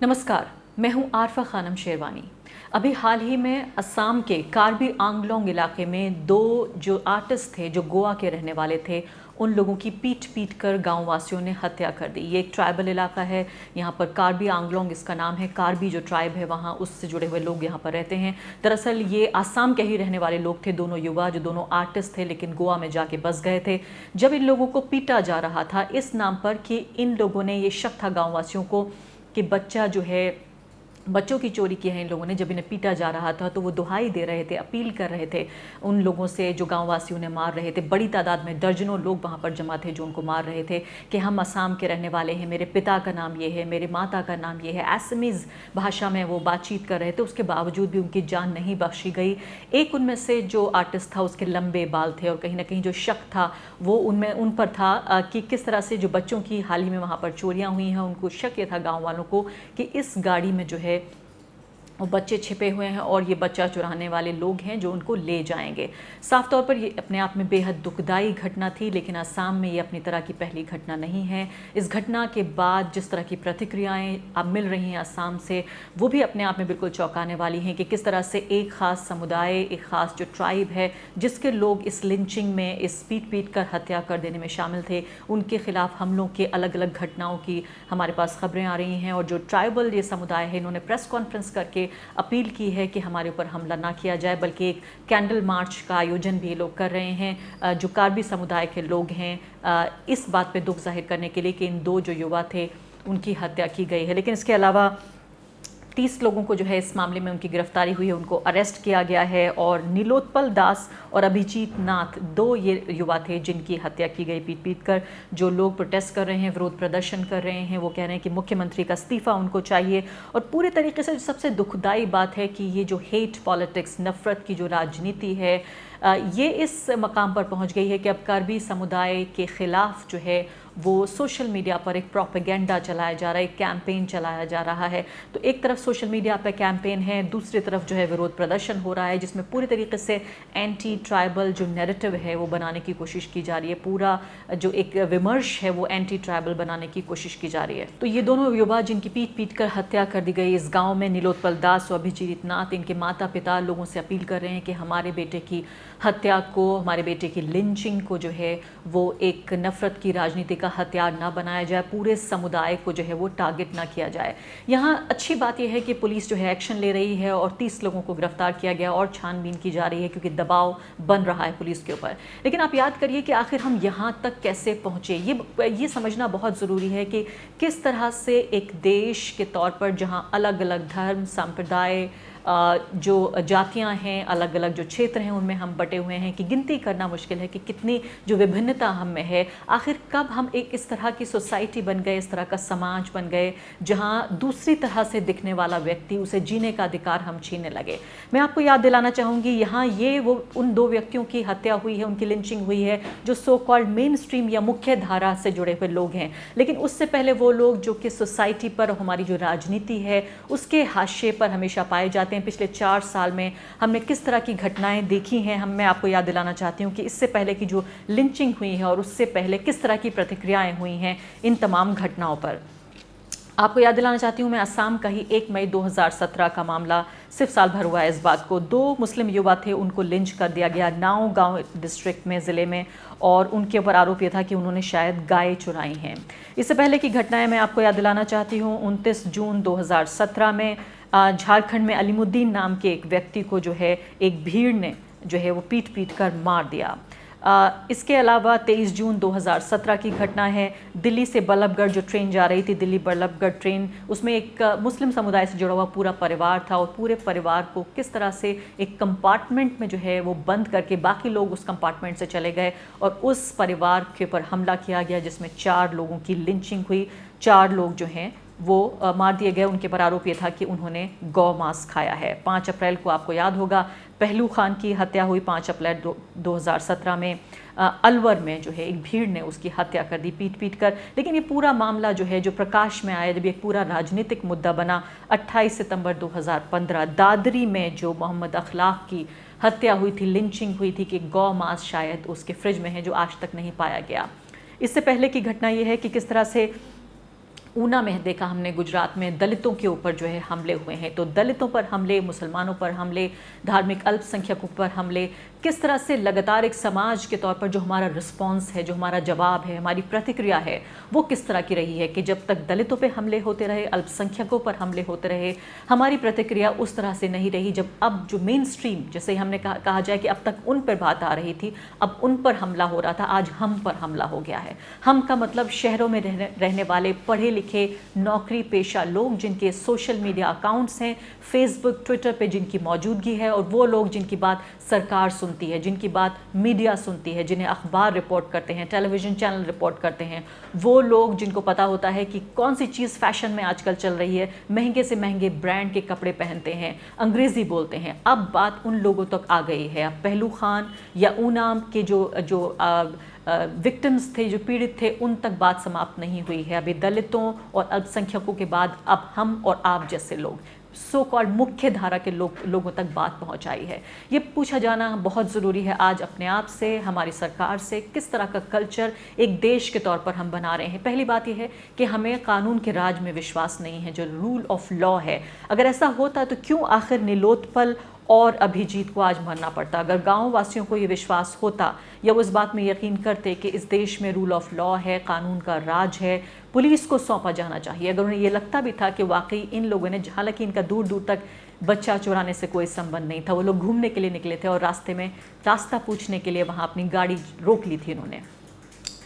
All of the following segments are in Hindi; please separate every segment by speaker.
Speaker 1: नमस्कार, मैं हूं आरफा खानम शेरवानी। अभी हाल ही में असम के कार्बी आंगलोंग इलाके में दो जो आर्टिस्ट थे जो गोवा के रहने वाले थे, उन लोगों की पीट पीट कर गाँव वासियों ने हत्या कर दी। ये एक ट्राइबल इलाका है, यहाँ पर कार्बी आंगलोंग इसका नाम है। कार्बी जो ट्राइब है वहाँ उससे जुड़े हुए लोग यहाँ पर रहते हैं। दरअसल ये आसाम के ही रहने वाले लोग थे, दोनों युवा जो दोनों आर्टिस्ट थे, लेकिन गोवा में जाके बस गए थे। जब इन लोगों को पीटा जा रहा था इस नाम पर कि इन लोगों ने, ये शक था गाँव वासियों को कि बच्चा जो है, बच्चों की चोरी की है इन लोगों ने। जब इन्हें पीटा जा रहा था तो वो दुहाई दे रहे थे, अपील कर रहे थे उन लोगों से जो गांववासियों ने मार रहे थे। बड़ी तादाद में दर्जनों लोग वहाँ पर जमा थे जो उनको मार रहे थे कि हम असम के रहने वाले हैं, मेरे पिता का नाम ये है, मेरे माता का नाम ये है। असमीज़ भाषा में वो बातचीत कर रहे थे, उसके बावजूद भी उनकी जान नहीं बख्शी गई। एक उनमें से जो आर्टिस्ट था उसके लंबे बाल थे और कहीं ना कहीं जो शक था वो उन पर था कि किस तरह से जो बच्चों की हाल ही में वहाँ पर चोरियाँ हुई हैं, उनको शक ये था गाँव वालों को कि इस गाड़ी में जो है वो बच्चे छिपे हुए हैं और ये बच्चा चुराने वाले लोग हैं जो उनको ले जाएंगे। साफ तौर पर ये अपने आप में बेहद दुखदाई घटना थी, लेकिन असम में ये अपनी तरह की पहली घटना नहीं है। इस घटना के बाद जिस तरह की प्रतिक्रियाएं अब मिल रही हैं असम से, वो भी अपने आप में बिल्कुल चौंकाने वाली हैं कि किस तरह से एक ख़ास समुदाय, एक ख़ास जो ट्राइब है जिसके लोग इस लिंचिंग में, इस पीट पीट कर हत्या कर देने में शामिल थे, उनके खिलाफ हमलों के अलग अलग घटनाओं की हमारे पास खबरें आ रही हैं। और जो ट्राइबल ये समुदाय है, इन्होंने प्रेस कॉन्फ्रेंस करके अपील की है कि हमारे ऊपर हमला ना किया जाए, बल्कि एक कैंडल मार्च का आयोजन भी लोग कर रहे हैं। जो कार्बी समुदाय के लोग हैं, इस बात पे दुख जाहिर करने के लिए कि इन दो जो युवा थे उनकी हत्या की गई है। लेकिन इसके अलावा 30 लोगों को जो है इस मामले में उनकी गिरफ्तारी हुई है, उनको अरेस्ट किया गया है। और नीलोत्पल दास और अभिजीत नाथ, दो ये युवा थे जिनकी हत्या की गई पीट पीट कर। जो लोग प्रोटेस्ट कर रहे हैं, विरोध प्रदर्शन कर रहे हैं, वो कह रहे हैं कि मुख्यमंत्री का इस्तीफा उनको चाहिए। और पूरे तरीके से सबसे दुखदाई बात है कि ये जो हेट पॉलिटिक्स, नफ़रत की जो राजनीति है, ये इस मकाम पर पहुंच गई है कि अब कार्बी समुदाय के ख़िलाफ़ जो है वो सोशल मीडिया पर एक प्रोपेगेंडा चलाया जा रहा है, एक कैंपेन चलाया जा रहा है। तो एक तरफ सोशल मीडिया पर कैंपेन है, दूसरी तरफ जो है विरोध प्रदर्शन हो रहा है जिसमें पूरी तरीके से एंटी ट्राइबल जो नैरेटिव है वो बनाने की कोशिश की जा रही है। पूरा जो एक विमर्श है वो एंटी ट्राइबल बनाने की कोशिश की जा रही है। तो ये दोनों युवा जिनकी पीट पीट कर हत्या कर दी गई इस गाँव में, नीलोत्पल दास और अभिजीत नाथ, इनके माता पिता लोगों से अपील कर रहे हैं कि हमारे बेटे की हत्या को, हमारे बेटे की लिंचिंग को जो है वो एक नफ़रत की राजनीति का हथियार ना बनाया जाए, पूरे समुदाय को जो है वो टारगेट ना किया जाए। यहाँ अच्छी बात यह है कि पुलिस जो है एक्शन ले रही है और 30 लोगों को गिरफ्तार किया गया और छानबीन की जा रही है क्योंकि दबाव बन रहा है पुलिस के ऊपर। लेकिन आप याद करिए कि आखिर हम यहाँ तक कैसे पहुँचे, ये समझना बहुत ज़रूरी है कि किस तरह से एक देश के तौर पर जहाँ अलग अलग धर्म, संप्रदाय, जो जातियां हैं, अलग अलग जो क्षेत्र हैं उनमें हम बटे हुए हैं कि गिनती करना मुश्किल है कि कितनी जो विभिन्नता हम में है। आखिर कब हम एक इस तरह की सोसाइटी बन गए, इस तरह का समाज बन गए जहां दूसरी तरह से दिखने वाला व्यक्ति, उसे जीने का अधिकार हम छीनने लगे। मैं आपको याद दिलाना चाहूँगी, यहाँ ये वो उन दो व्यक्तियों की हत्या हुई है, उनकी लिंचिंग हुई है जो सो कॉल्ड मेन स्ट्रीम या मुख्य धारा से जुड़े हुए लोग हैं। लेकिन उससे पहले वो लोग जो कि सोसाइटी पर, हमारी जो राजनीति है उसके हाशिए पर हमेशा पाए जाते हैं। पिछले 4 साल में हमने किस तरह की घटनाएं देखी हैं, मैं आपको याद दिलाना चाहती हूं कि इससे पहले की जो लिंचिंग हुई है और उससे पहले किस तरह की प्रतिक्रियाएं हुई हैं इन तमाम घटनाओं पर। आपको याद दिलाना चाहती हूँ मैं, असम का ही 1 मई 2017 का मामला, सिर्फ साल भर हुआ है इस बात को। 2 मुस्लिम युवा थे, उनको लिंच कर दिया गया नाओगांव डिस्ट्रिक्ट में, ज़िले में, और उनके ऊपर आरोप यह था कि उन्होंने शायद गाय चुराई हैं। इससे पहले की घटनाएं मैं आपको याद दिलाना चाहती हूँ। 29 जून 2017 में झारखंड में अलीमुद्दीन नाम के एक व्यक्ति को जो है एक भीड़ ने जो है वो पीट पीट कर मार दिया। इसके अलावा 23 जून 2017 की घटना है, दिल्ली से बल्लभगढ़ जो ट्रेन जा रही थी, दिल्ली बल्लभगढ़ ट्रेन, उसमें एक मुस्लिम समुदाय से जुड़ा हुआ पूरा परिवार था और पूरे परिवार को किस तरह से एक कंपार्टमेंट में जो है वो बंद करके बाकी लोग उस कंपार्टमेंट से चले गए और उस परिवार के ऊपर हमला किया गया जिसमें 4 लोगों की लिंचिंग हुई। 4 लोग जो हैं वो मार दिए गए। उनके पर आरोप ये था कि उन्होंने गौ मांस खाया है। 5 अप्रैल को आपको याद होगा पहलू खान की हत्या हुई, 5 अप्रैल 2017 में अलवर में जो है एक भीड़ ने उसकी हत्या कर दी पीट पीट कर। लेकिन ये पूरा मामला जो है जो प्रकाश में आया, जब एक पूरा राजनीतिक मुद्दा बना, 28 सितंबर 2015 दादरी में जो मोहम्मद अखलाक की हत्या हुई थी, लिंचिंग हुई थी कि गौ मांस शायद उसके फ्रिज में है जो आज तक नहीं पाया गया। इससे पहले की घटना ये है कि किस तरह से ऊना में देखा हमने, गुजरात में दलितों के ऊपर जो है हमले हुए हैं। तो दलितों पर हमले, मुसलमानों पर हमले, धार्मिक अल्पसंख्यकों पर हमले, किस तरह से लगातार एक समाज के तौर पर जो हमारा रिस्पॉन्स है, जो हमारा जवाब है, हमारी प्रतिक्रिया है, वो किस तरह की रही है कि जब तक दलितों पे हमले होते रहे, अल्पसंख्यकों पर हमले होते रहे, हमारी प्रतिक्रिया उस तरह से नहीं रही। जब अब जो मेन स्ट्रीम, जैसे हमने कहा जाए कि अब तक उन पर बात आ रही थी, अब उन पर हमला हो रहा था, आज हम पर हमला हो गया है। हम का मतलब शहरों में रहने वाले पढ़े लिखे नौकरी पेशा लोग, जिनके सोशल मीडिया अकाउंट्स हैं, फेसबुक ट्विटर पे जिनकी मौजूदगी है, और वो लोग जिनकी बात सरकार सुनती है, जिनकी बात मीडिया सुनती है, जिन्हें अखबार रिपोर्ट करते हैं, टेलीविज़न चैनल रिपोर्ट करते हैं, वो लोग जिनको पता होता है कि कौन सी चीज़ फैशन में आजकल चल रही है, महंगे से महंगे ब्रांड के कपड़े पहनते हैं, अंग्रेज़ी बोलते हैं। अब बात उन लोगों तक आ गई है। अब पहलू खान या ऊना के जो विक्टिम्स थे, जो पीड़ित थे, उन तक बात समाप्त नहीं हुई है। अभी दलितों और अल्पसंख्यकों के बाद अब हम और आप जैसे लोग, सो कॉल्ड मुख्य धारा के लोगों तक बात पहुंचाई है। ये पूछा जाना बहुत ज़रूरी है आज अपने आप से, हमारी सरकार से, किस तरह का कल्चर एक देश के तौर पर हम बना रहे हैं। पहली बात यह है कि हमें कानून के राज में विश्वास नहीं है, जो रूल ऑफ लॉ है। अगर ऐसा होता तो क्यों आखिर नीलोत्पल और अभिजीत को आज मरना पड़ता? अगर गाँव वासियों को ये विश्वास होता या वो इस बात में यकीन करते कि इस देश में रूल ऑफ लॉ है, कानून का राज है, पुलिस को सौंपा जाना चाहिए, अगर उन्हें ये लगता भी था कि वाकई इन लोगों ने, हालांकि इनका दूर दूर तक बच्चा चुराने से कोई संबंध नहीं था, वो लोग घूमने के लिए निकले थे और रास्ते में रास्ता पूछने के लिए वहाँ अपनी गाड़ी रोक ली थी इन्होंने,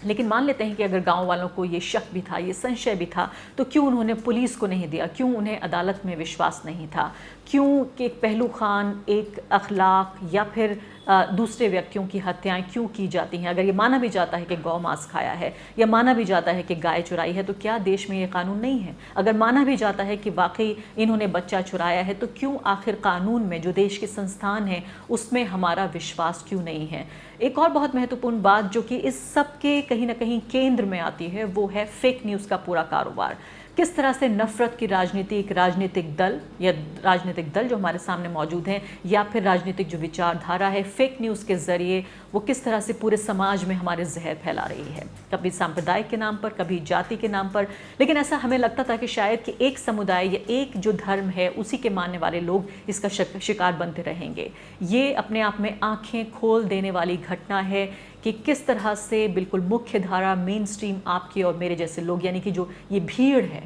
Speaker 1: लेकिन मान लेते हैं कि अगर गांव वालों को ये शक भी था, ये संशय भी था, तो क्यों उन्होंने पुलिस को नहीं दिया? क्यों उन्हें अदालत में विश्वास नहीं था? क्यों कि एक पहलू खान, एक अखलाक या फिर दूसरे व्यक्तियों की हत्याएं क्यों की जाती हैं? अगर ये माना भी जाता है कि गौ मांस खाया है, या माना भी जाता है कि गाय चुराई है, तो क्या देश में ये कानून नहीं है? अगर माना भी जाता है कि वाकई इन्होंने बच्चा चुराया है, तो क्यों आखिर कानून में, जो देश के संस्थान हैं, उसमें हमारा विश्वास क्यों नहीं है? एक और बहुत महत्वपूर्ण बात जो कि इस सब के कहीं ना कहीं केंद्र में आती है, वो है फेक न्यूज़ का पूरा कारोबार। किस तरह से नफरत की राजनीति, एक राजनीतिक दल या राजनीतिक दल जो हमारे सामने मौजूद हैं, या फिर राजनीतिक जो विचारधारा है, फेक न्यूज़ के ज़रिए वो किस तरह से पूरे समाज में हमारे जहर फैला रही है, कभी सांप्रदायिक के नाम पर, कभी जाति के नाम पर। लेकिन ऐसा हमें लगता था कि शायद कि एक समुदाय या एक जो धर्म है, उसी के मानने वाले लोग इसका शिकार बनते रहेंगे। ये अपने आप में आंखें खोल देने वाली घटना है कि किस तरह से बिल्कुल मुख्य धारा, मेन स्ट्रीम, आपके और मेरे जैसे लोग, यानी कि जो ये भीड़ है,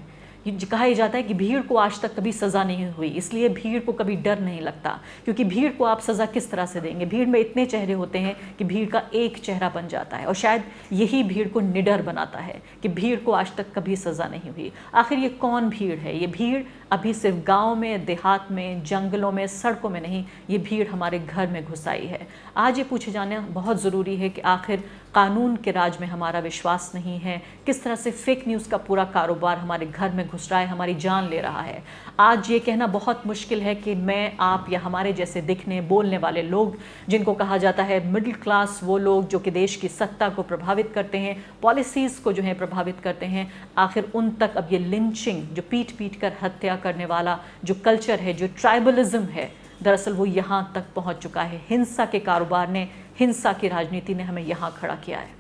Speaker 1: कहा जाता है कि भीड़ को आज तक कभी सज़ा नहीं हुई, इसलिए भीड़ को कभी डर नहीं लगता, क्योंकि भीड़ को आप सज़ा किस तरह से देंगे? भीड़ में इतने चेहरे होते हैं कि भीड़ का एक चेहरा बन जाता है, और शायद यही भीड़ को निडर बनाता है कि भीड़ को आज तक कभी सज़ा नहीं हुई। आखिर ये कौन भीड़ है? ये भीड़ अभी सिर्फ गाँव में, देहात में, जंगलों में, सड़कों में नहीं, ये भीड़ हमारे घर में घुस आई है। आज ये पूछे जाना बहुत ज़रूरी है कि आखिर कानून के राज में हमारा विश्वास नहीं है, किस तरह से फेक न्यूज़ का पूरा कारोबार हमारे घर में घुस रहा है, हमारी जान ले रहा है। आज ये कहना बहुत मुश्किल है कि मैं, आप या हमारे जैसे दिखने बोलने वाले लोग, जिनको कहा जाता है मिडिल क्लास, वो लोग जो कि देश की सत्ता को प्रभावित करते हैं, पॉलिसीज़ को जो है प्रभावित करते हैं, आखिर उन तक अब ये लिंचिंग, जो पीट पीट कर हत्या करने वाला जो कल्चर है, जो ट्राइबलिज्म है, दरअसल वो यहाँ तक पहुँच चुका है। हिंसा के कारोबार ने, हिंसा की राजनीति ने हमें यहाँ खड़ा किया है।